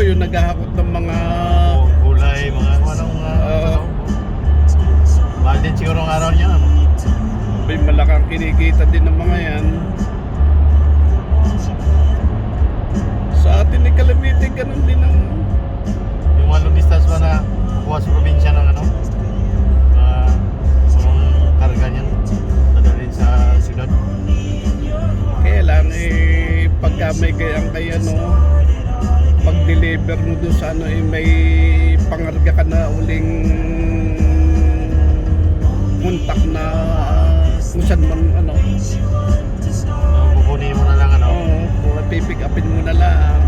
yung naghahakot ng mga gulay, mga anong mahal din siguro ang araw niya, ano? may malakang kinikita din ng mga yan. Sa atin ni Calamity, ganun din ang Yung mga long distance ba na kuha sa probinsya ng ano? Mga karga niyan, dadalhin sa siyudad. kaya lang pagka may kayang kaya pag-deliver mo doon sa may pangarga ka na uling kontak na kung saan man Kukunin mo na lang, ano? kung pipick upin mo na lang.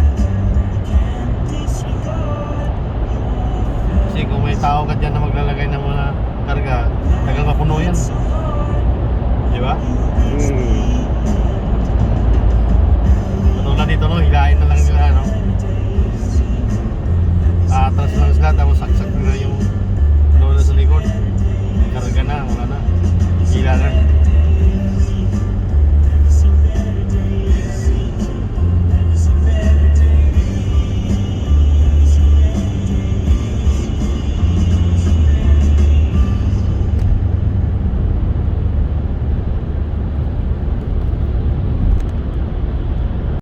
Kasi kung may tao ka dyan na maglalagay ng mga karga, tagal mapuno yan. Di ba? Katulad dito, hilahin na lang nila, ano?